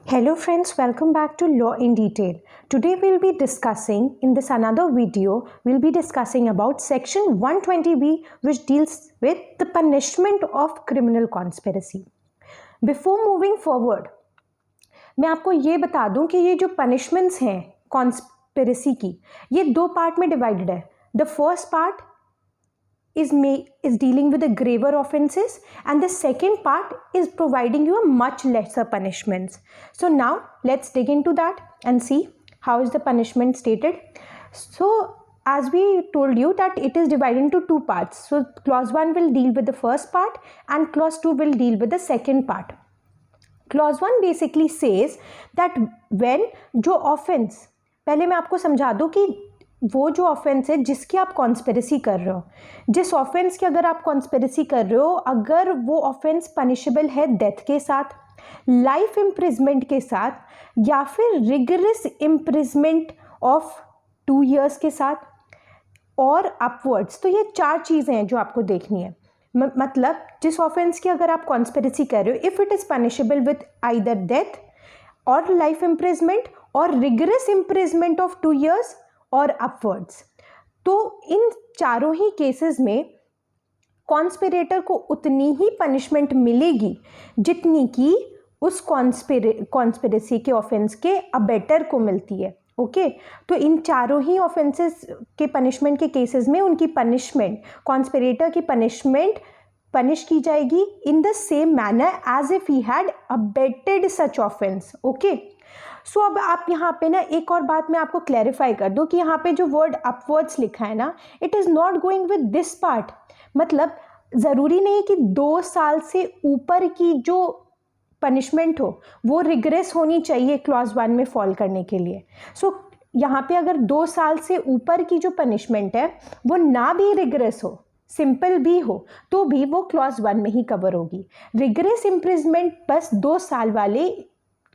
Hello friends, welcome back to Law in Detail. Today we'll be discussing, in this another video, we'll be discussing about section 120B which deals with the punishment of criminal conspiracy. Before moving forward, मैं आपको ये बता दूं कि ये जो punishments हैं conspiracy की, ये दो पार्ट में डिवाइडेड है. The first part is dealing with the graver offenses, and the second part is providing you a much lesser punishments. So now let's dig into that and see how is the punishment stated. So as we told you that it is divided into two parts. So clause 1 will deal with the first part and clause 2 will deal with the second part. Clause 1 basically says that when जो offense, पहले मैं आपको समझा दूं कि वो जो offence है जिसकी आप कॉन्स्पिरेसी कर रहे हो, जिस ऑफेंस की अगर आप कॉन्स्पिरेसी कर रहे हो, अगर वो ऑफेंस पनिशेबल है डेथ के साथ, लाइफ इम्प्रिजमेंट के साथ, या फिर रिगरस इम्प्रिजमेंट ऑफ 2 years के साथ और अपवर्ड्स, तो ये 4 चीज़ें हैं जो आपको देखनी है. मतलब जिस ऑफेंस की अगर आप कॉन्स्पिरेसी कर रहे हो, if it is punishable with either death और लाइफ इम्प्रिजमेंट और रिगरस इम्प्रिजमेंट ऑफ 2 years और अपवर्ड्स, तो इन चारों ही केसेस में कॉन्स्पिरेटर को उतनी ही पनिशमेंट मिलेगी जितनी कि उस कॉन्स्पिरेसी के ऑफेंस के अबेटर को मिलती है. ओके, तो इन चारों ही ऑफेंसेस के पनिशमेंट के केसेस में उनकी पनिशमेंट, कॉन्स्पिरेटर की पनिशमेंट पनिश की जाएगी in the same manner as if he had abetted such offence. Okay, so अब आप यहाँ पे ना एक और बात मैं आपको क्लैरिफाई कर दूँ कि यहाँ पे जो वर्ड अपवर्ड्स लिखा है ना, it is not going with this part. मतलब ज़रूरी नहीं कि 2 साल से ऊपर की जो पनिशमेंट हो वो रिग्रेस होनी चाहिए क्लॉज 1 में फॉल करने के लिए. सो यहाँ पे अगर 2 साल से ऊपर की जो पनिशमेंट है वो ना भी रिग्रेस हो, सिंपल भी हो, तो भी वो क्लॉज 1 में ही कवर होगी. रिग्रेस इम्प्रिजमेंट बस 2 साल वाले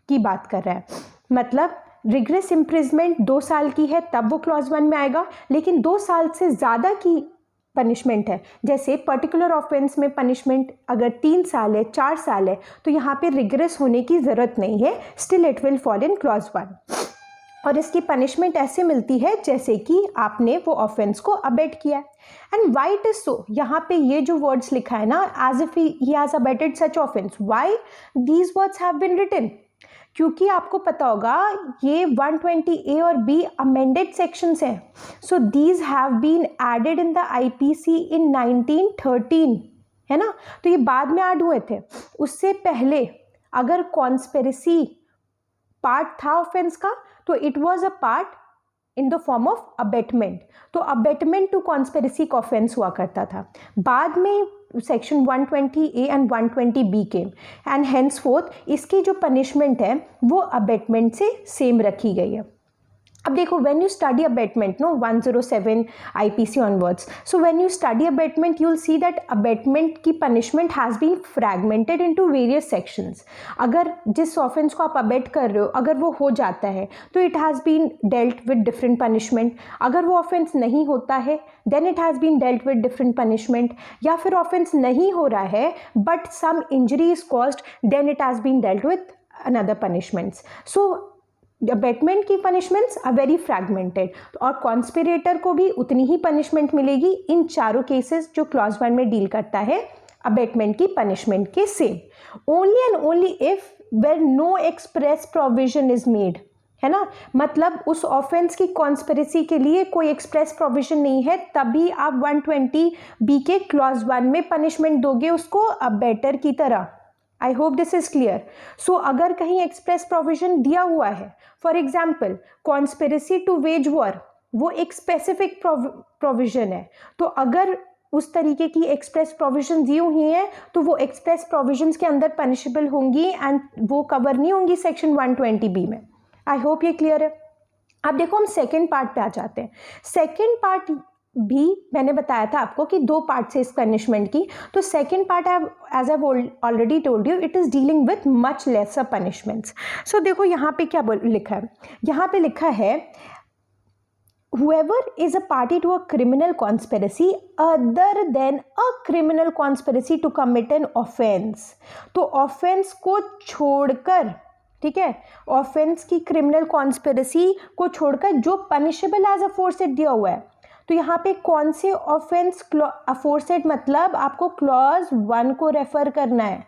की बात कर रहा है. मतलब रिग्रेस इम्प्रिजमेंट 2 साल की है तब वो क्लॉज 1 में आएगा, लेकिन 2 साल से ज़्यादा की पनिशमेंट है, जैसे पर्टिकुलर ऑफेंस में पनिशमेंट अगर 3 साल है, 4 साल है, तो यहाँ पे रिग्रेस होने की ज़रूरत नहीं है, still it will fall in clause 1. और इसकी पनिशमेंट ऐसे मिलती है जैसे कि आपने वो ऑफेंस को अबेट किया है. And why it is so, यहाँ पे ये जो वर्ड्स लिखा है ना, as if he has abetted such offence, why these words have been written, क्योंकि आपको पता होगा ये 120A और B अमेंडेड सेक्शंस हैं. So these have been added in the IPC in 1913, है ना, तो ये बाद में ऐड हुए थे. उससे पहले अगर कॉन्स्पिरेसी पार्ट था ऑफेंस का, तो it was a part in the form of abetment. तो अबेटमेंट टू कॉन्स्पिरेसी का ऑफेंस हुआ करता था. बाद में सेक्शन 120A एंड 120B के, एंड हेंसफोर्थ इसकी जो पनिशमेंट है वो अबेटमेंट से सेम रखी गई है. अब देखो, when you study abetment, no 107 IPC onwards, so when you study abetment you will see that abetment की punishment has been fragmented into various sections. अगर जिस ऑफेंस को आप अबेट कर रहे हो अगर वो हो जाता है तो it has been dealt with different punishment. अगर वो ऑफेंस नहीं होता है then it has been dealt with different punishment. या फिर ऑफेंस नहीं हो रहा है but some injury is caused, then it has been dealt with another punishments. So abetment की पनिशमेंट्स आर वेरी फ्रैगमेंटेड, और कॉन्स्पिरेटर को भी उतनी ही पनिशमेंट मिलेगी इन चारों केसेस जो क्लॉज 1 में डील करता है अबेटमेंट की पनिशमेंट के same. Only and only if where no express provision is made, है ना, मतलब उस ऑफेंस की कॉन्स्पिरेसी के लिए कोई एक्सप्रेस प्रोविजन नहीं है, तभी आप 120B के क्लॉज 1 में पनिशमेंट दोगे उसको अबेटर की तरह. I hope this is clear. So अगर कहीं एक्सप्रेस प्रोविजन दिया हुआ है, for example conspiracy to wage war, वो एक स्पेसिफिक प्रोविजन है, तो अगर उस तरीके की एक्सप्रेस प्रोविजन दी हुई हैं तो वो एक्सप्रेस प्रोविजंस के अंदर पनिशेबल होंगी एंड वो कवर नहीं होंगी सेक्शन 120B में. आई होप ये क्लियर है. अब देखो हम सेकेंड पार्ट पे आ जाते हैं. सेकेंड पार्ट भी मैंने बताया था आपको कि 2 पार्ट से इस पनिशमेंट की. तो second part as I already told you it is dealing with much lesser punishments. So देखो यहाँ पे क्या लिखा है, यहाँ पे लिखा है whoever is a party to a criminal conspiracy other than a criminal conspiracy to commit an offense. तो offense को छोड़कर ठीक है, ऑफेंस की क्रिमिनल कॉन्स्पिरेसी को छोड़कर जो पनिशेबल एज अफोरसेड दिया हुआ है। तो यहाँ पे कौन से ऑफेंस, अफोरसेड मतलब आपको क्लॉज 1 को रेफर करना है।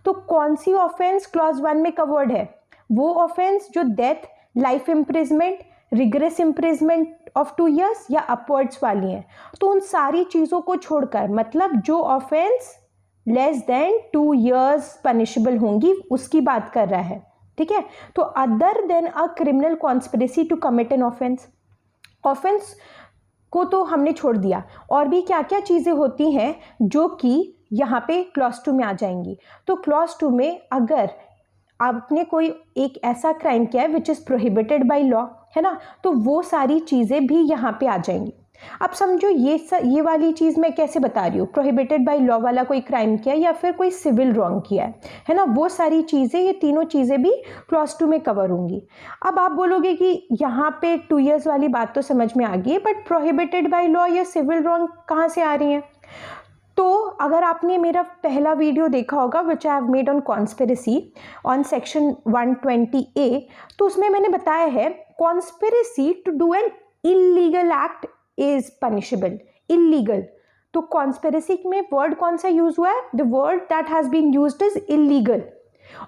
तो कौन सी ऑफेंस क्लॉज 1 में कवर्ड है? वो ऑफेंस जो death, life imprisonment, rigorous imprisonment of 2 years या अपवर्ड्स वाली हैं। तो उन सारी चीज़ों को छोड़कर, मतलब जो offence less than 2 years punishable होंगी उसकी बात कर रहा है, ठीक है। तो other than a criminal conspiracy to commit an offence, offence को तो हमने छोड़ दिया, और भी क्या क्या चीज़ें होती हैं जो कि यहाँ पे क्लॉज 2 में आ जाएंगी। तो क्लॉज 2 में अगर आपने कोई एक ऐसा क्राइम किया है which is prohibited by law, है ना, तो वो सारी चीज़ें भी यहाँ पे आ जाएंगी। अब समझो ये वाली चीज़ मैं कैसे बता रही हूँ, प्रोहिबिटेड बाय लॉ वाला कोई क्राइम किया या फिर कोई सिविल रॉन्ग किया है ना, वो सारी चीज़ें, ये तीनों चीज़ें भी क्लॉज 2 में कवर होंगी। अब आप बोलोगे कि यहाँ पे 2 years वाली बात तो समझ में आ गई, बट प्रोहिबिटेड बाय लॉ या सिविल रॉन्ग कहाँ से आ रही हैं? तो अगर आपने मेरा पहला वीडियो देखा होगा which I have made on conspiracy on section 120A, तो उसमें मैंने बताया है conspiracy to do an illegal act is punishable. Illegal, तो कॉन्स्पिरेसी में वर्ड कौन सा यूज हुआ है? The word that has been used is illegal.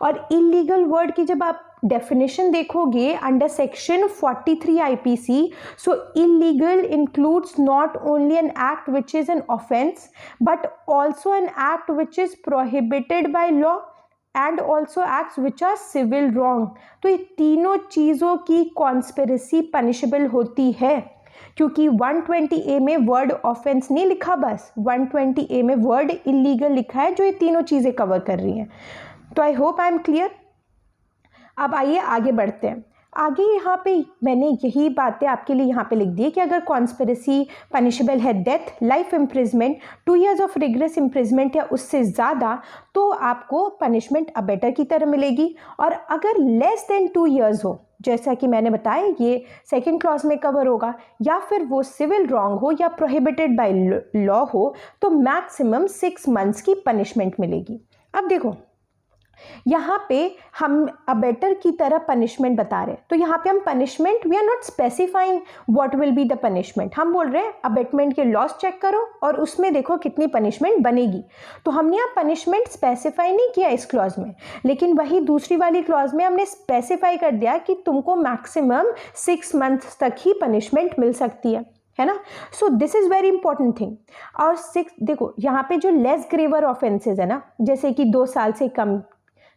और इलीगल वर्ड की जब आप डेफिनेशन देखोगे under section 43 IPC, so illegal includes not only an act which is an offence but also N act which is prohibited by law and also acts which are civil wrong. तो ये तीनों चीज़ों की conspiracy punishable होती है, क्योंकि 120A में word offence नहीं लिखा, बस 120A में वर्ड इलीगल लिखा है, जो ये तीनों चीज़ें कवर कर रही हैं। तो I hope I am clear. अब आइए आगे बढ़ते हैं। आगे यहाँ पे मैंने यही बातें आपके लिए यहाँ पे लिख दी है कि अगर कॉन्स्पिरेसी पनिशेबल है death, life imprisonment, 2 years of rigorous imprisonment या उससे ज़्यादा, तो आपको पनिशमेंट अबेटर की तरह मिलेगी। और अगर लेस देन 2 years हो, जैसा कि मैंने बताया ये सेकेंड क्लॉज में कवर होगा, या फिर वो सिविल रॉन्ग हो या प्रोहिबिटेड बाय लॉ हो, तो मैक्सिमम 6 months की पनिशमेंट मिलेगी। अब देखो यहाँ पे हम अबेटर की तरह पनिशमेंट बता रहे हैं, तो यहाँ पे हम punishment, we are not specifying what will be the punishment. हम बोल रहे हैं अबेटमेंट के लॉस चेक करो और उसमें देखो कितनी पनिशमेंट बनेगी। तो हमने यहाँ पनिशमेंट स्पेसिफाई नहीं किया इस क्लॉज में, लेकिन वही दूसरी वाली क्लॉज में हमने स्पेसिफाई कर दिया कि तुमको मैक्सिमम 6 months तक ही पनिशमेंट मिल सकती है ना। So this is very important thing. और 6, देखो यहाँ पे जो लेस ग्रेवर ऑफेंसेज है ना, जैसे कि 2 साल से कम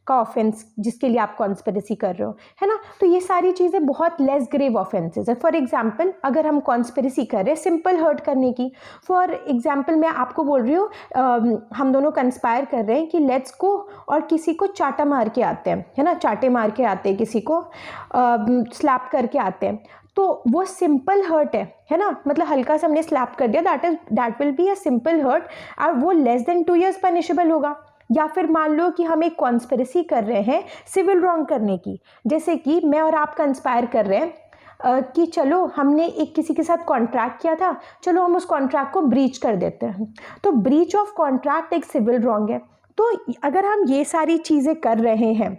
का ऑफेंस जिसके लिए आप कॉन्स्पिरेसी कर रहे हो, है ना, तो ये सारी चीज़ें बहुत लेस ग्रेव ऑफेंसेज है। फॉर एग्जांपल अगर हम कॉन्स्पिरेसी कर रहे हैं सिंपल हर्ट करने की, फॉर एग्जांपल मैं आपको बोल रही हूँ हम दोनों कंस्पायर कर रहे हैं कि लेट्स को और किसी को चाटा मार के आते हैं, है ना, चाटे मार के आते हैं, किसी को स्लैप करके आते हैं, तो वो सिंपल हर्ट है ना, मतलब हल्का सा हमने स्लैप कर दिया, that will be a simple hurt, और वो लेस देन 2 years पनिशेबल होगा। या फिर मान लो कि हम एक कॉन्स्पिरेसी कर रहे हैं सिविल रॉन्ग करने की, जैसे कि मैं और आप कंस्पायर कर रहे हैं कि चलो हमने एक किसी के साथ कॉन्ट्रैक्ट किया था, चलो हम उस कॉन्ट्रैक्ट को ब्रीच कर देते हैं, तो ब्रीच ऑफ कॉन्ट्रैक्ट एक सिविल रॉन्ग है। तो अगर हम ये सारी चीज़ें कर रहे हैं,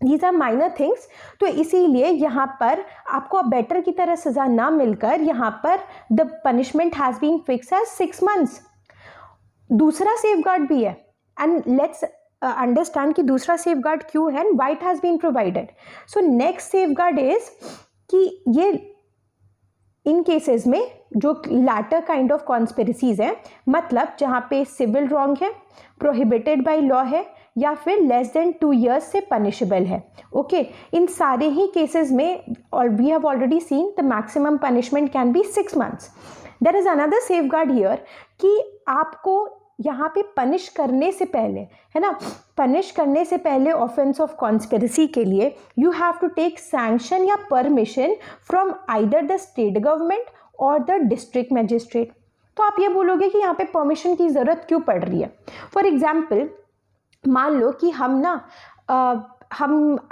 दीज आर माइनर थिंग्स, तो इसीलिए यहाँ पर आपको बेटर की तरह सज़ा ना मिलकर यहाँ पर the punishment has been fix as 6 months। दूसरा सेफगार्ड भी है, एंड लेट्स अंडरस्टैंड कि दूसरा सेफगार्ड क्यों है, why it has been provided. So next safeguard is कि ये इन केसेस में जो लैटर काइंड ऑफ कॉन्स्पिरेसीज हैं, मतलब जहाँ पे सिविल रॉन्ग है, प्रोहिबिटेड बाय लॉ है, या फिर लेस देन 2 years से पनिशेबल है, ओके, इन सारे ही केसेस में, और we have already seen the maximum punishment can be 6 months। There is another safeguard here कि आपको यहाँ पे पनिश करने से पहले, है ना, पनिश करने से पहले ऑफेंस ऑफ कॉन्स्पिरेसी के लिए you have to take sanction या permission from either the state government और द डिस्ट्रिक्ट मजिस्ट्रेट। तो आप ये बोलोगे कि यहाँ पे परमिशन की ज़रूरत क्यों पड़ रही है। फॉर एग्जाम्पल मान लो कि हम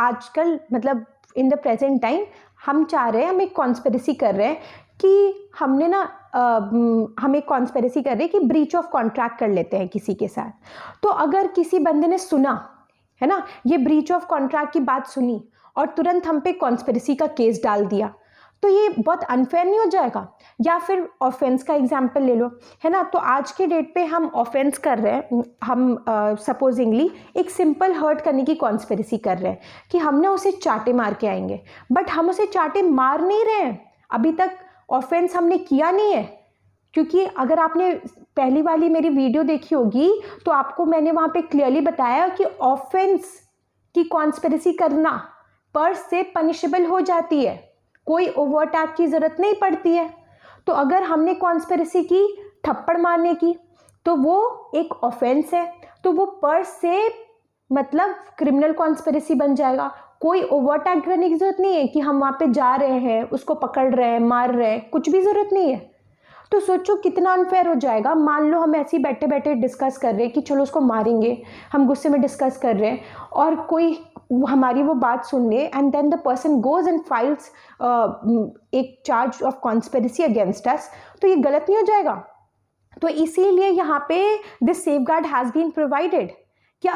आजकल, मतलब इन द प्रेजेंट टाइम, हम चाह रहे हैं, हम एक कॉन्स्पिरेसी कर रहे हैं कि हमने हम एक कॉन्स्पिरेसी कर रहे हैं कि ब्रीच ऑफ कॉन्ट्रैक्ट कर लेते हैं किसी के साथ। तो अगर किसी बंदे ने सुना, है ना, ये ब्रीच ऑफ कॉन्ट्रैक्ट की बात सुनी और तुरंत हम पे कॉन्स्पिरेसी का केस डाल दिया, तो ये बहुत अनफेयर नहीं हो जाएगा? या फिर ऑफेंस का एग्जाम्पल ले लो, है ना, तो आज के डेट पे हम ऑफेंस कर रहे हैं, हम सपोजिंगली एक सिंपल हर्ट करने की कॉन्स्पिरेसी कर रहे हैं कि हमने उसे चाटे मार के आएंगे, बट हम उसे चाटे मार नहीं रहे हैं, अभी तक ऑफेंस हमने किया नहीं है। क्योंकि अगर आपने पहली वाली मेरी वीडियो देखी होगी तो आपको मैंने वहाँ पे क्लियरली बताया कि ऑफेंस की कॉन्स्पिरेसी करना पर से पनिशेबल हो जाती है, कोई ओवर्ट एक्ट की ज़रूरत नहीं पड़ती है। तो अगर हमने कॉन्स्पिरेसी की थप्पड़ मारने की तो वो एक ऑफेंस है, तो वो पर से मतलब क्रिमिनल कॉन्स्पिरेसी बन जाएगा। कोई ओवर्ट एक्ट करने की ज़रूरत नहीं है कि हम वहाँ पे जा रहे हैं, उसको पकड़ रहे हैं, मार रहे हैं, कुछ भी ज़रूरत नहीं है। तो सोचो कितना अनफेयर हो जाएगा। मान लो हम ऐसे ही बैठे बैठे डिस्कस कर रहे हैं कि चलो उसको मारेंगे, हम गुस्से में डिस्कस कर रहे हैं और कोई हमारी वो बात सुन ले and then the person goes and files एक charge of conspiracy against us, तो ये गलत नहीं हो जाएगा? तो इसीलिए यहाँ पे this safeguard has been provided कि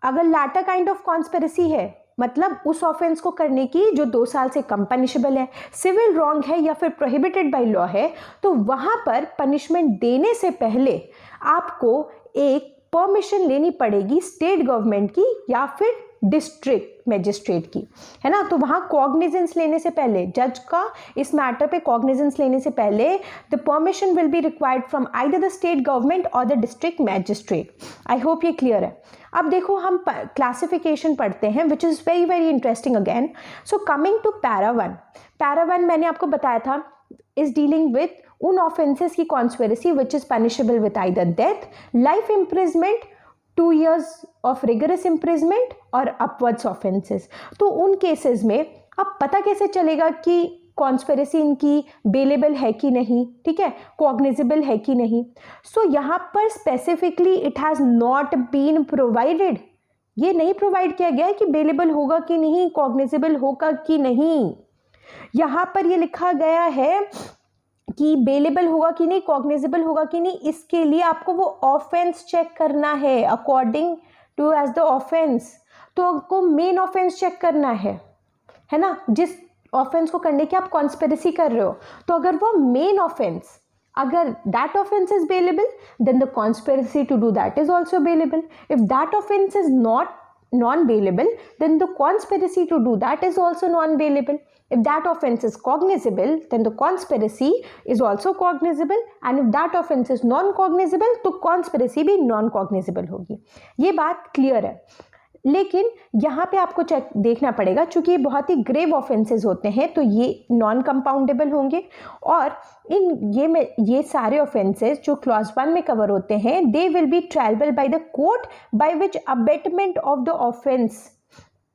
अगर लैटर काइंड ऑफ कॉन्स्पिरेसी है, मतलब उस ऑफेंस को करने की जो 2 साल से कम पनिशेबल है, सिविल रॉन्ग है या फिर प्रोहिबिटेड बाय लॉ है, तो वहाँ पर पनिशमेंट देने से पहले आपको एक परमिशन लेनी पड़ेगी स्टेट गवर्नमेंट की या फिर डिस्ट्रिक्ट मैजिस्ट्रेट की, है ना। तो वहाँ कॉग्निजेंस लेने से पहले, जज का इस मैटर पे कॉग्निजेंस लेने से पहले the permission will be required from either the state government और the district magistrate. I hope ये क्लियर है। अब देखो हम क्लासिफिकेशन पढ़ते हैं which is very very interesting again. So coming to para one मैंने आपको बताया था इज डीलिंग विथ उन ऑफेंसेस की conspiracy which is punishable with either death, life imprisonment, 2 years of rigorous imprisonment और अपवर्ड्स ऑफेंसेस। तो उन केसेस में अब पता कैसे चलेगा कि कॉन्स्पिरेसी इनकी बेलेबल है कि नहीं, ठीक है, कॉग्निजेबल है कि नहीं? सो यहाँ पर specifically it has not been provided, ये नहीं प्रोवाइड किया गया है कि बेलेबल होगा कि नहीं, कॉग्निजेबल होगा कि नहीं। यहाँ पर ये लिखा गया है कि बेलेबल होगा कि नहीं, कॉग्निजेबल होगा कि नहीं, इसके लिए आपको वो ऑफेंस चेक करना है according to as the offence. तो आपको मेन ऑफेंस चेक करना है ना, जिस ऑफेंस को करने की आप कॉन्स्पिरेसी कर रहे हो। तो अगर वो मेन ऑफेंस, अगर that offence is bailable then the conspiracy to do that is also bailable. If that offence is not non-bailable, then the conspiracy to do that is also non-bailable. If that offense is cognizable, then the conspiracy is also cognizable, and if that offense is non-cognizable, तो conspiracy भी non-cognizable होगी। ये बात clear है। लेकिन यहाँ पे आपको चेक देखना पड़ेगा, चूंकि ये बहुत ही ग्रेव ऑफेंसेस होते हैं तो ये नॉन कंपाउंडेबल होंगे, और ये सारे ऑफेंसेस जो क्लॉज 1 में कवर होते हैं they will be triable by the court by which abetment of the offence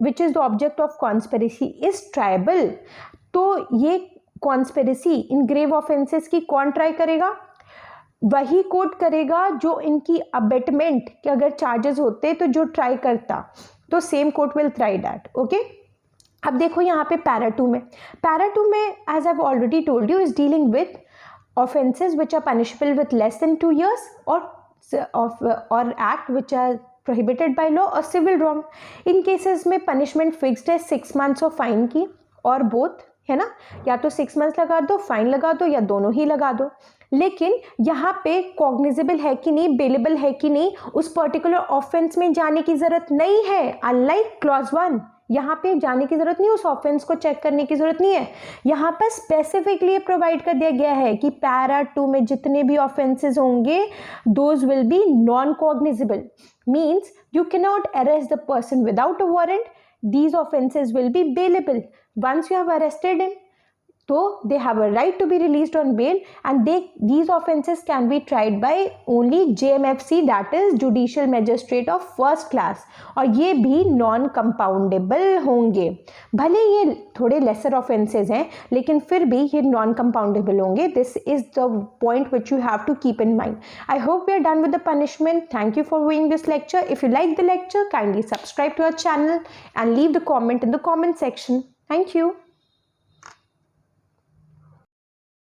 which is the object of conspiracy is triable. तो ये कॉन्स्पिरेसी इन ग्रेव ऑफेंसेस की कौन ट्राई करेगा? वही कोर्ट करेगा जो इनकी अबेटमेंट के अगर चार्जेस होते तो जो ट्राई करता, तो same court will try that. Okay, अब देखो यहाँ पे पैरा 2 में as I have already told you is dealing with offences which are punishable with less than 2 years और act which are prohibited by law और civil wrong. इन cases में punishment fixed है 6 months ऑफ फाइन की, और both, है ना, या तो 6 months लगा दो, फाइन लगा दो, या दोनों ही लगा दो। लेकिन यहाँ पे कॉग्निजेबल है कि नहीं, बेलेबल है कि नहीं, उस पर्टिकुलर ऑफेंस में जाने की जरूरत नहीं है। अनलाइक क्लॉज 1 यहाँ पे जाने की जरूरत नहीं, उस ऑफेंस को चेक करने की जरूरत नहीं है। यहाँ पर स्पेसिफिकली प्रोवाइड कर दिया गया है कि पैरा 2 में जितने भी ऑफेंसेस होंगे those will be non cognizable, means you can not arrest the person without a warrant, these offenses will be bailable once you have arrested him, so they have a right to be released on bail, and these offenses can be tried by only JMFC, that is Judicial Magistrate of First Class, और ये भी non compoundable होंगे। भले ये थोड़े lesser offenses हैं लेकिन फिर भी ये non compoundable होंगे। This is the point which you have to keep in mind. I hope we are done with the punishment. Thank you for viewing this lecture. If you like the lecture, kindly subscribe to our channel and leave the comment in the comment section. Thank you.